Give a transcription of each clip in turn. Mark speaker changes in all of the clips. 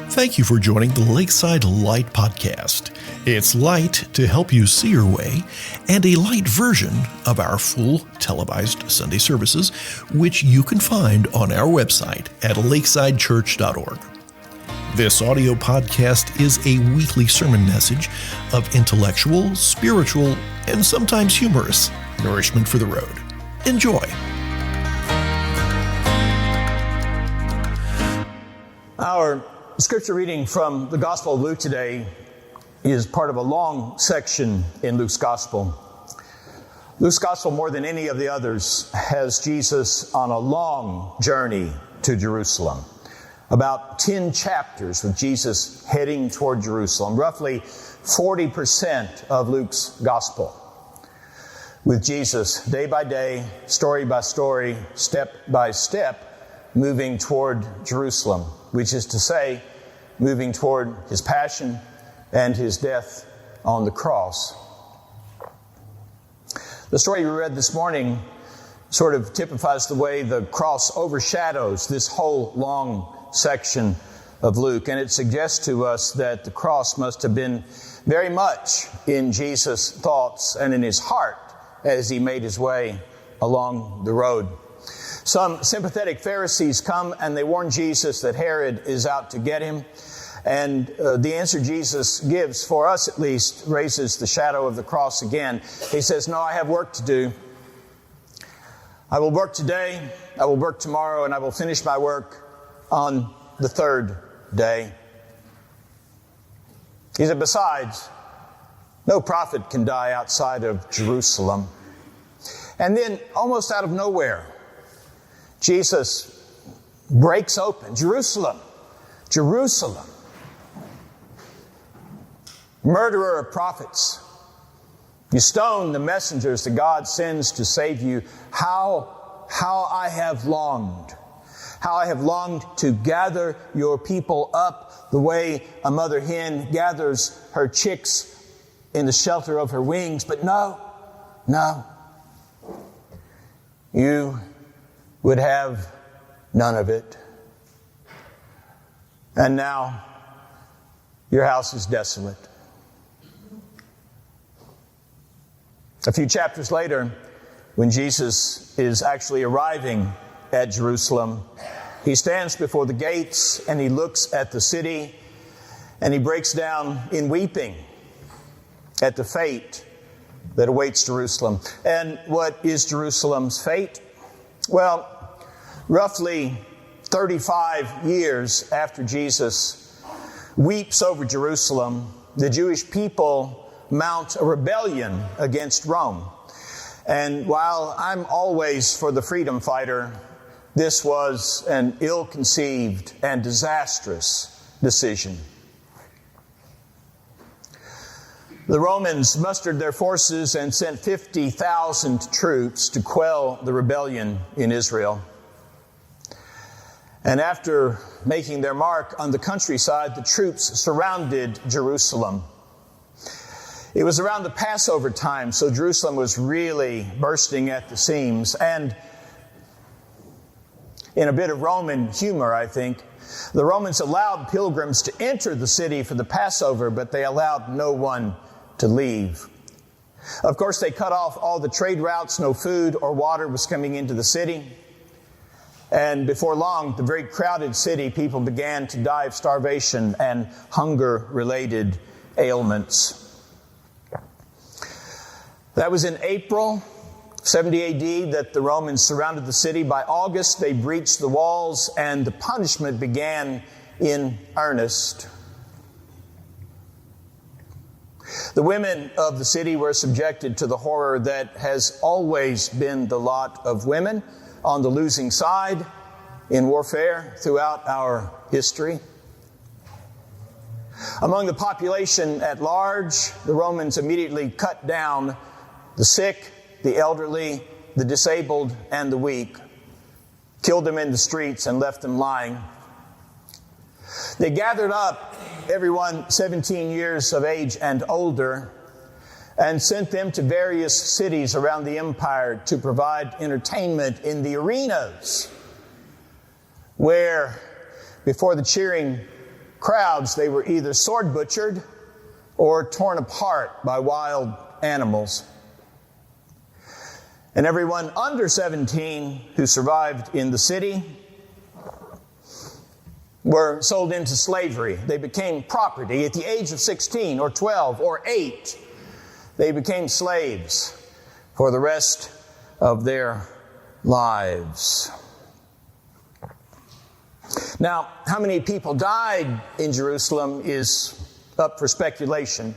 Speaker 1: Thank you for joining the Lakeside Light Podcast. It's light to help you see your way, and a light version of our full televised Sunday services, which you can find on our website at lakesidechurch.org. This audio podcast is a weekly sermon message of intellectual, spiritual, and sometimes humorous nourishment for the road. Enjoy.
Speaker 2: Our scripture reading from the Gospel of Luke today is part of a long section in Luke's Gospel. Luke's Gospel, more than any of the others, has Jesus on a long journey to Jerusalem. About 10 chapters with Jesus heading toward Jerusalem, roughly 40% of Luke's Gospel. With Jesus day by day, story by story, step by step, moving toward Jerusalem, which is to say, moving toward His passion and His death on the cross. The story we read this morning sort of typifies the way the cross overshadows this whole long section of Luke, and it suggests to us that the cross must have been very much in Jesus' thoughts and in His heart as He made His way along the road. Some sympathetic Pharisees come and they warn Jesus that Herod is out to get him. And the answer Jesus gives, for us at least, raises the shadow of the cross again. He says, "No, I have work to do. I will work today, I will work tomorrow, and I will finish my work on the third day." He said, "Besides, no prophet can die outside of Jerusalem." And then, almost out of nowhere, Jesus breaks open. Jerusalem, Jerusalem, murderer of prophets. You stone the messengers that God sends to save you. How I have longed to gather your people up the way a mother hen gathers her chicks in the shelter of her wings. But no. You would have none of it. And now your house is desolate. A few chapters later, when Jesus is actually arriving at Jerusalem, He stands before the gates and He looks at the city and He breaks down in weeping at the fate that awaits Jerusalem. And what is Jerusalem's fate? Well, roughly 35 years after Jesus weeps over Jerusalem, the Jewish people mount a rebellion against Rome. And while I'm always for the freedom fighter, this was an ill-conceived and disastrous decision. The Romans mustered their forces and sent 50,000 troops to quell the rebellion in Israel. And after making their mark on the countryside, the troops surrounded Jerusalem. It was around the Passover time, so Jerusalem was really bursting at the seams. And in a bit of Roman humor, I think, the Romans allowed pilgrims to enter the city for the Passover, but they allowed no one to leave. Of course, they cut off all the trade routes. No food or water was coming into the city. And before long, the very crowded city, people began to die of starvation and hunger-related ailments. That was in April 70 AD that the Romans surrounded the city. By August, they breached the walls and the punishment began in earnest. The women of the city were subjected to the horror that has always been the lot of women on the losing side in warfare throughout our history. Among the population at large, the Romans immediately cut down the sick, the elderly, the disabled, and the weak, killed them in the streets and left them lying. They gathered up everyone 17 years of age and older and sent them to various cities around the empire to provide entertainment in the arenas where, before the cheering crowds, they were either sword butchered or torn apart by wild animals. And everyone under 17 who survived in the city were sold into slavery. They became property. At the age of 16 or 12 or 8, they became slaves for the rest of their lives. Now, how many people died in Jerusalem is up for speculation.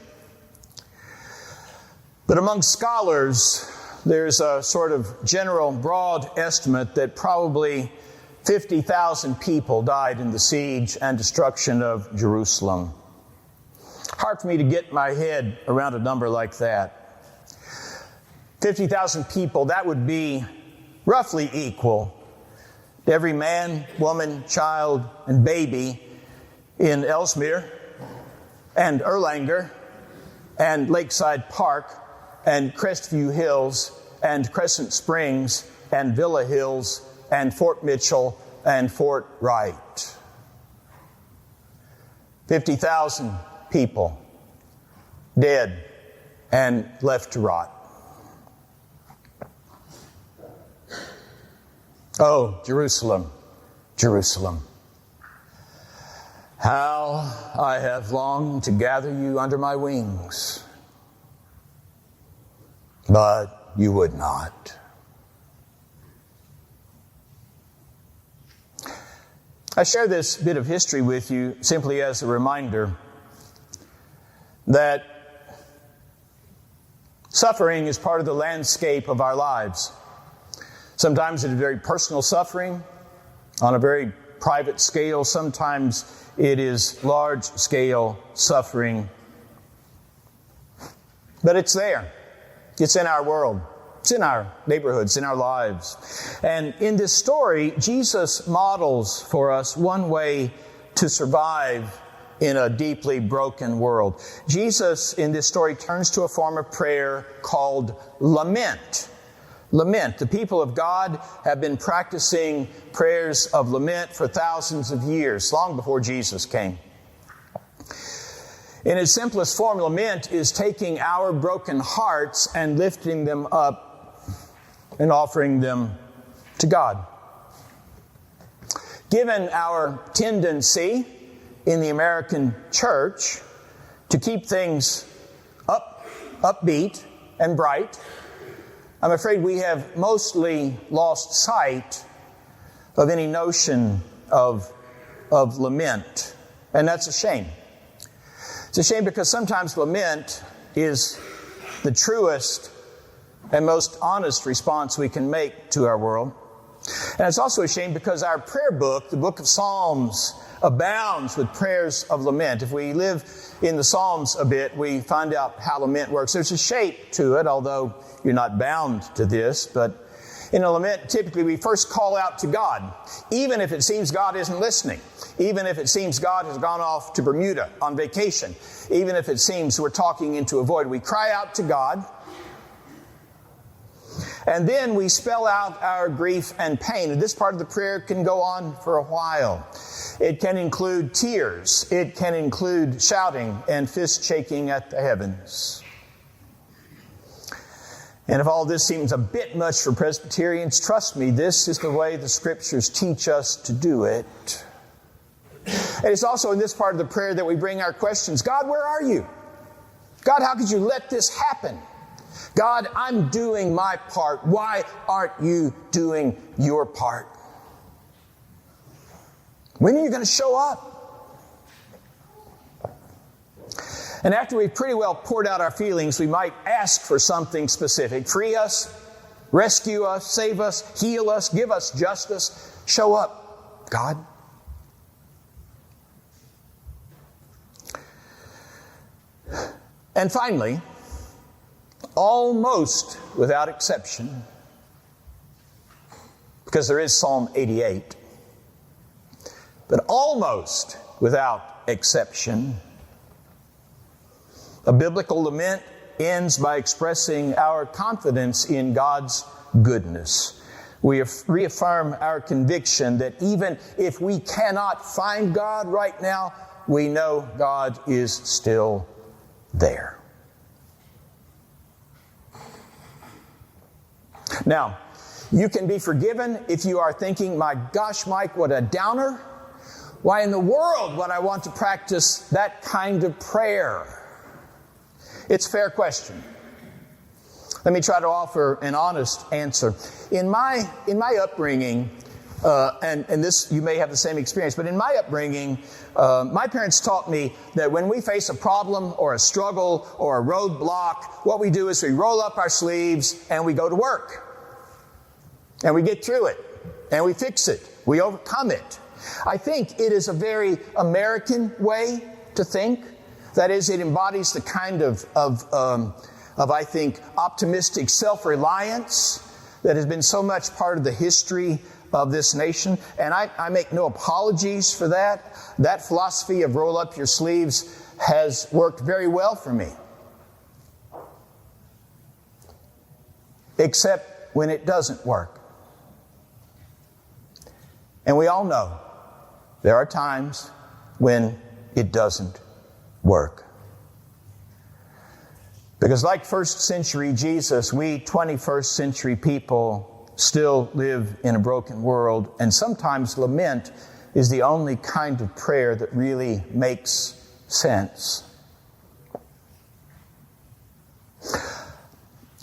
Speaker 2: But among scholars, there's a sort of general broad estimate that probably 50,000 people died in the siege and destruction of Jerusalem. Hard for me to get my head around a number like that. 50,000 people, that would be roughly equal to every man, woman, child, and baby in Ellesmere and Erlanger and Lakeside Park and Crestview Hills and Crescent Springs and Villa Hills and Fort Mitchell and Fort Wright. 50,000 people dead and left to rot. Oh, Jerusalem, Jerusalem, how I have longed to gather you under my wings, but you would not. I share this bit of history with you simply as a reminder that suffering is part of the landscape of our lives. Sometimes it is very personal suffering on a very private scale. Sometimes it is large-scale suffering. But it's there. It's in our world. It's in our neighborhoods, in our lives. And in this story, Jesus models for us one way to survive in a deeply broken world. Jesus, in this story, turns to a form of prayer called lament. Lament. The people of God have been practicing prayers of lament for thousands of years, long before Jesus came. In its simplest form, lament is taking our broken hearts and lifting them up and offering them to God. Given our tendency in the American church to keep things upbeat and bright, I'm afraid we have mostly lost sight of any notion of lament. And that's a shame. It's a shame because sometimes lament is the truest and most honest response we can make to our world. And it's also a shame because our prayer book, the book of Psalms, abounds with prayers of lament. If we live in the Psalms a bit, we find out how lament works. There's a shape to it, although you're not bound to this. But in a lament, typically we first call out to God, even if it seems God isn't listening. Even if it seems God has gone off to Bermuda on vacation. Even if it seems we're talking into a void. We cry out to God. And then we spell out our grief and pain. And this part of the prayer can go on for a while. It can include tears. It can include shouting and fist shaking at the heavens. And if all this seems a bit much for Presbyterians, trust me, this is the way the Scriptures teach us to do it. And it's also in this part of the prayer that we bring our questions. God, where are you? God, how could you let this happen? God, I'm doing my part. Why aren't you doing your part? When are you going to show up? And after we've pretty well poured out our feelings, we might ask for something specific. Free us, rescue us, save us, heal us, give us justice. Show up, God. And finally, almost without exception, because there is Psalm 88, but almost without exception, a biblical lament ends by expressing our confidence in God's goodness. We reaffirm our conviction that even if we cannot find God right now, we know God is still there. Now, you can be forgiven if you are thinking, my gosh, Mike, what a downer. Why in the world would I want to practice that kind of prayer? It's a fair question. Let me try to offer an honest answer. In my upbringing, and this, you may have the same experience, but in my upbringing, my parents taught me that when we face a problem or a struggle or a roadblock, what we do is we roll up our sleeves and we go to work. And we get through it. And we fix it. We overcome it. I think it is a very American way to think. That is, it embodies the kind of I think, optimistic self-reliance that has been so much part of the history of this nation. And I make no apologies for that. That philosophy of roll up your sleeves has worked very well for me. Except when it doesn't work. And we all know there are times when it doesn't work. Because like first century Jesus, we 21st century people still live in a broken world, and sometimes lament is the only kind of prayer that really makes sense.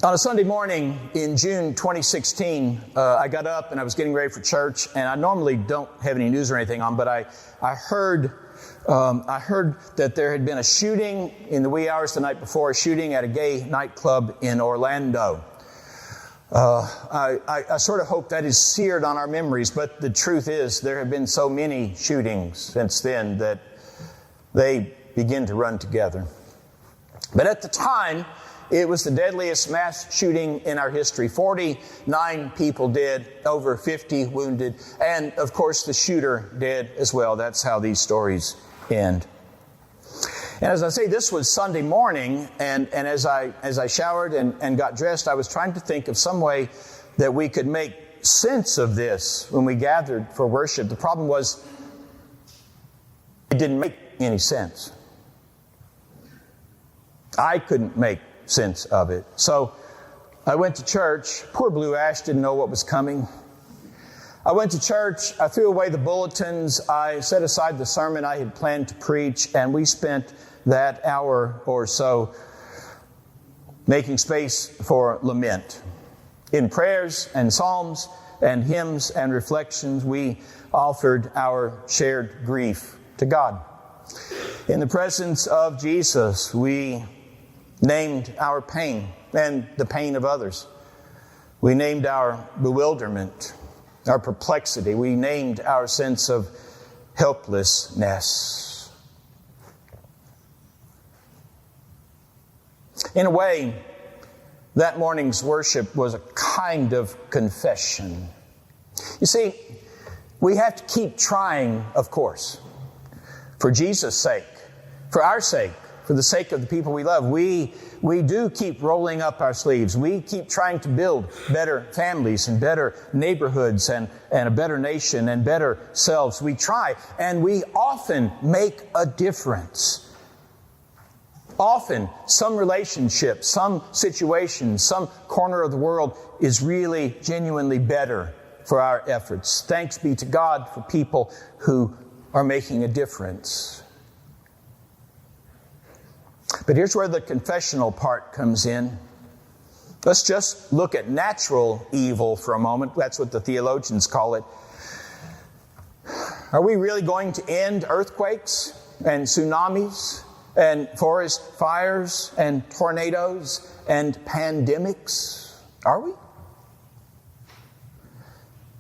Speaker 2: On a Sunday morning in June 2016, I got up and I was getting ready for church, and I normally don't have any news or anything on, but I heard that there had been a shooting in the wee hours the night before, a shooting at a gay nightclub in Orlando. I sort of hope that is seared on our memories, but the truth is there have been so many shootings since then that they begin to run together. But at the time, it was the deadliest mass shooting in our history. 49 people dead, over 50 wounded, and of course the shooter dead as well. That's how these stories end. And as I say, this was Sunday morning, and as I showered and got dressed, I was trying to think of some way that we could make sense of this when we gathered for worship. The problem was, it didn't make any sense. I couldn't make sense of it. So I went to church. Poor Blue Ash didn't know what was coming. I went to church. I threw away the bulletins. I set aside the sermon I had planned to preach, and we spent that hour or so making space for lament. In prayers and psalms and hymns and reflections, we offered our shared grief to God. In the presence of Jesus, we named our pain and the pain of others. We named our bewilderment, our perplexity. We named our sense of helplessness. In a way, that morning's worship was a kind of confession. You see, we have to keep trying, of course, for Jesus' sake, for our sake, for the sake of the people we love. We do keep rolling up our sleeves. We keep trying to build better families and better neighborhoods and a better nation and better selves. We try, and we often make a difference. Often, some relationship, some situation, some corner of the world is really genuinely better for our efforts. Thanks be to God for people who are making a difference. But here's where the confessional part comes in. Let's just look at natural evil for a moment. That's what the theologians call it. Are we really going to end earthquakes and tsunamis and forest fires and tornadoes and pandemics? Are we?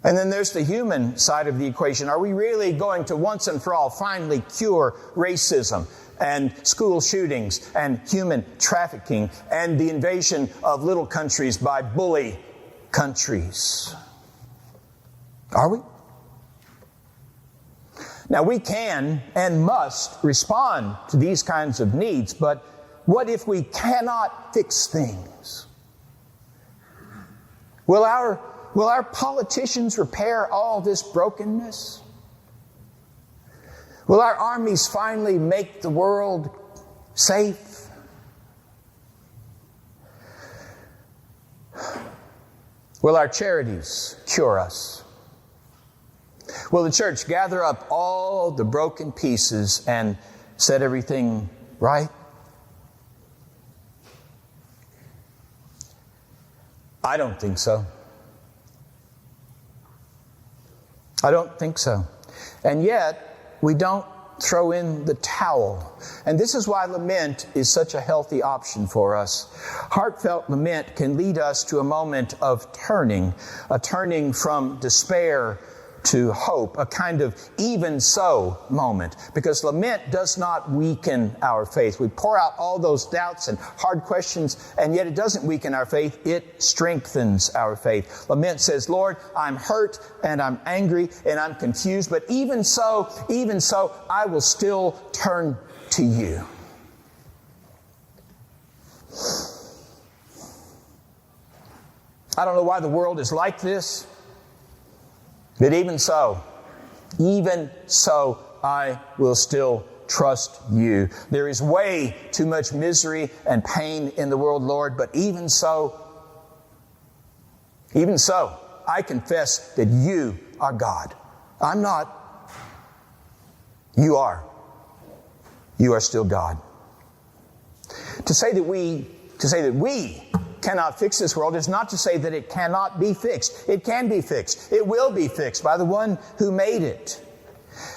Speaker 2: And then there's the human side of the equation. Are we really going to once and for all finally cure racism and school shootings and human trafficking and the invasion of little countries by bully countries? Are we? Now, we can and must respond to these kinds of needs, but what if we cannot fix things? Will our politicians repair all this brokenness? Will our armies finally make the world safe? Will our charities cure us? Will the church gather up all the broken pieces and set everything right? I don't think so. I don't think so. And yet, we don't throw in the towel. And this is why lament is such a healthy option for us. Heartfelt lament can lead us to a moment of turning, a turning from despair to hope, a kind of even so moment. Because lament does not weaken our faith. We pour out all those doubts and hard questions, and yet it doesn't weaken our faith. It strengthens our faith. Lament says, Lord, I'm hurt and I'm angry and I'm confused, but even so, I will still turn to you. I don't know why the world is like this. But even so, I will still trust you. There is way too much misery and pain in the world, Lord, but even so, I confess that you are God. I'm not. You are. You are still God. To say that we cannot fix this world is not to say that it cannot be fixed. It can be fixed. It will be fixed by the one who made it.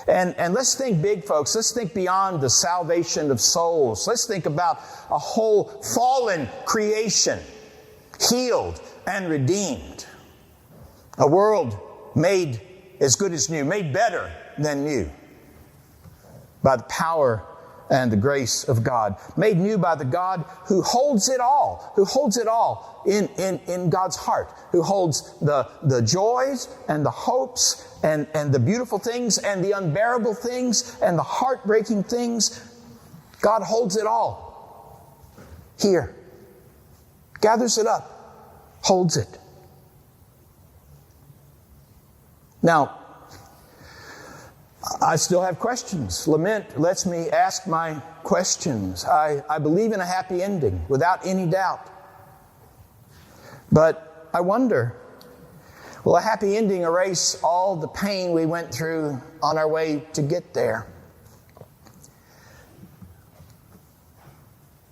Speaker 2: And let's think big, folks. Let's think beyond the salvation of souls. Let's think about a whole fallen creation, healed and redeemed. A world made as good as new, made better than new by the power and the grace of God, made new by the God who holds it all in God's heart, who holds the joys and the hopes and the beautiful things and the unbearable things and the heartbreaking things. God holds it all here, gathers it up, holds it. Now, I still have questions. Lament lets me ask my questions. I believe in a happy ending, without any doubt. But I wonder, will a happy ending erase all the pain we went through on our way to get there?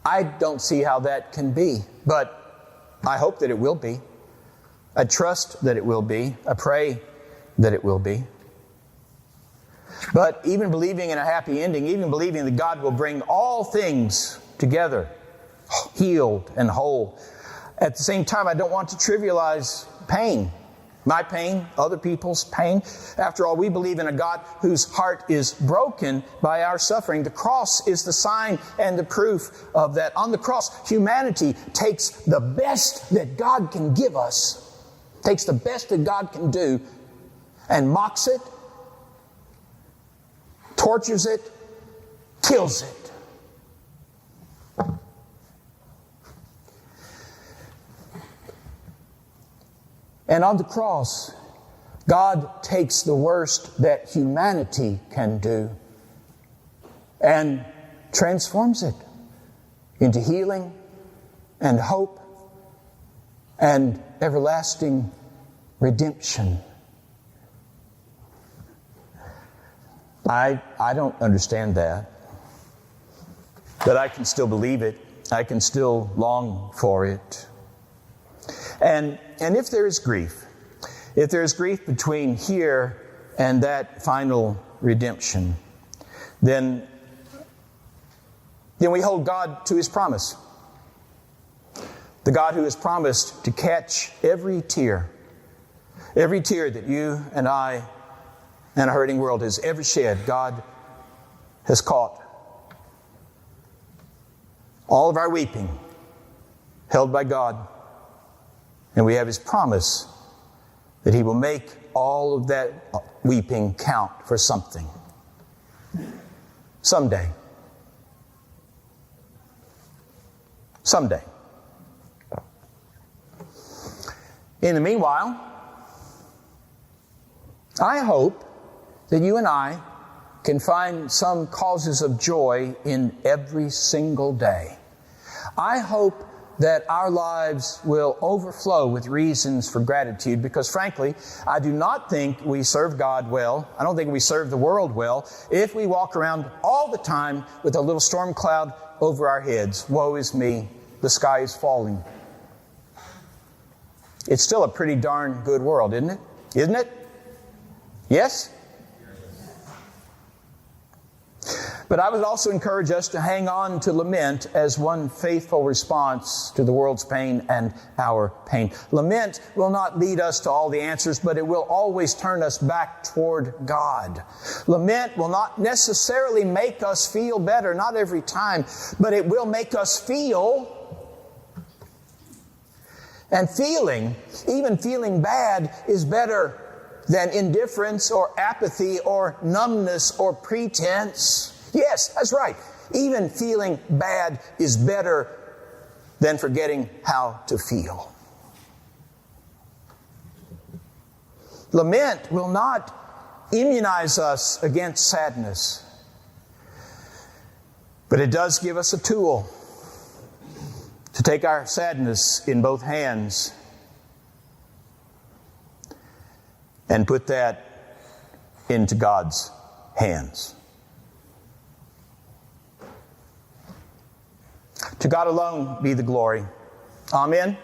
Speaker 2: I don't see how that can be, but I hope that it will be. I trust that it will be. I pray that it will be. But even believing in a happy ending, even believing that God will bring all things together, healed and whole, at the same time, I don't want to trivialize pain. My pain, other people's pain. After all, we believe in a God whose heart is broken by our suffering. The cross is the sign and the proof of that. On the cross, humanity takes the best that God can give us, takes the best that God can do, and mocks it, tortures it, kills it. And on the cross, God takes the worst that humanity can do and transforms it into healing and hope and everlasting redemption. I don't understand that, but I can still believe it. I can still long for it. And if there is grief between here and that final redemption, then we hold God to His promise. The God who has promised to catch every tear that you and I and a hurting world has ever shed, God has caught. All of our weeping held by God. And we have His promise that He will make all of that weeping count for something. Someday. Someday. In the meanwhile, I hope that you and I can find some causes of joy in every single day. I hope that our lives will overflow with reasons for gratitude, because frankly, I do not think we serve God well. I don't think we serve the world well if we walk around all the time with a little storm cloud over our heads. Woe is me, the sky is falling. It's still a pretty darn good world, isn't it? Isn't it? Yes? But I would also encourage us to hang on to lament as one faithful response to the world's pain and our pain. Lament will not lead us to all the answers, but it will always turn us back toward God. Lament will not necessarily make us feel better, not every time, but it will make us feel. And feeling, even feeling bad, is better than indifference or apathy or numbness or pretense. Yes, that's right. Even feeling bad is better than forgetting how to feel. Lament will not immunize us against sadness, but it does give us a tool to take our sadness in both hands and put that into God's hands. To God alone be the glory. Amen.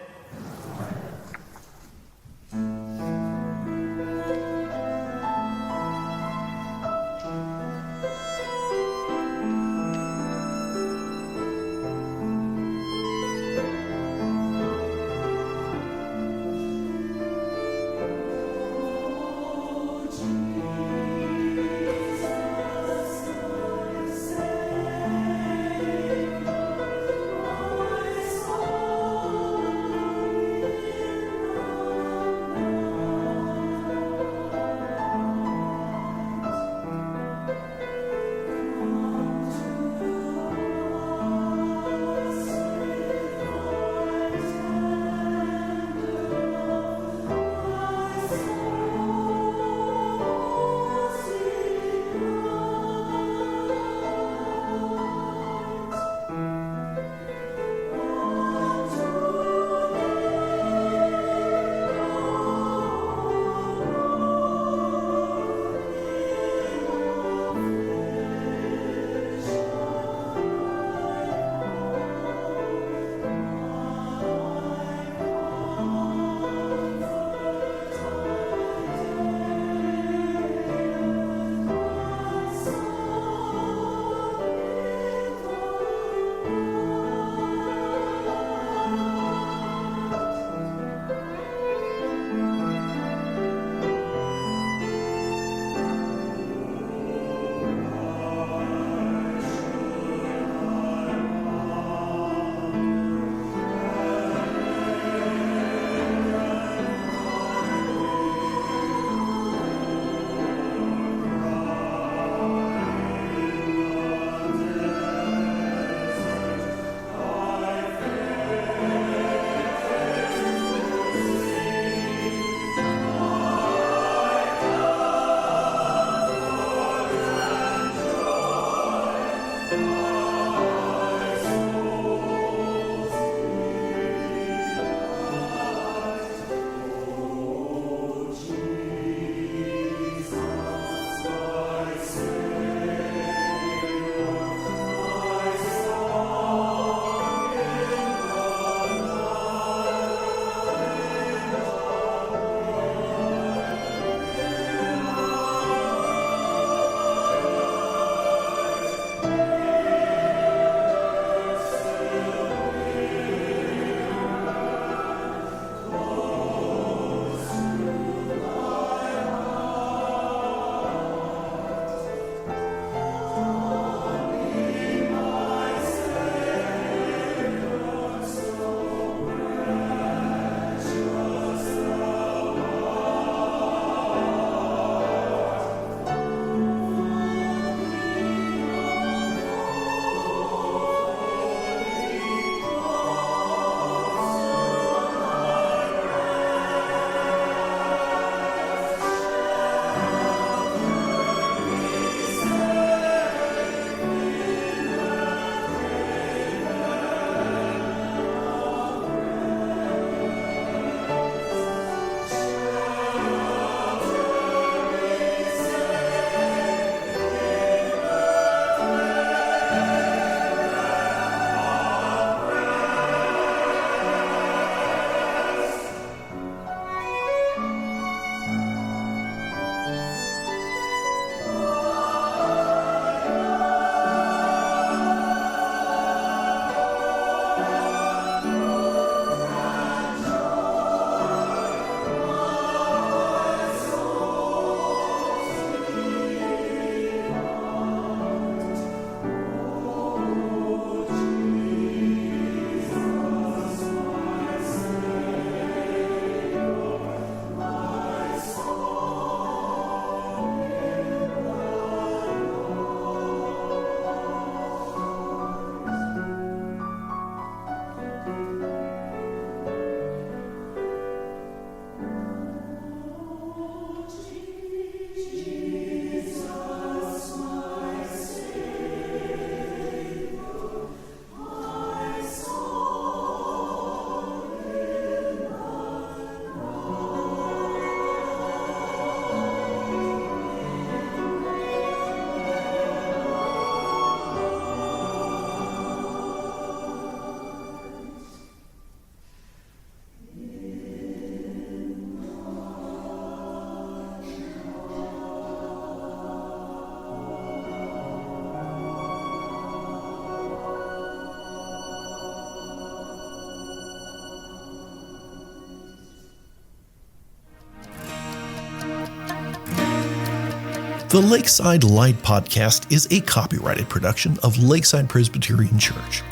Speaker 1: The Lakeside Light Podcast is a copyrighted production of Lakeside Presbyterian Church.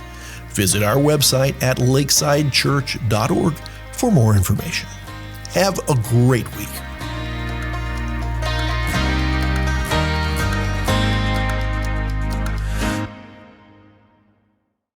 Speaker 1: Visit our website at lakesidechurch.org for more information. Have a great week.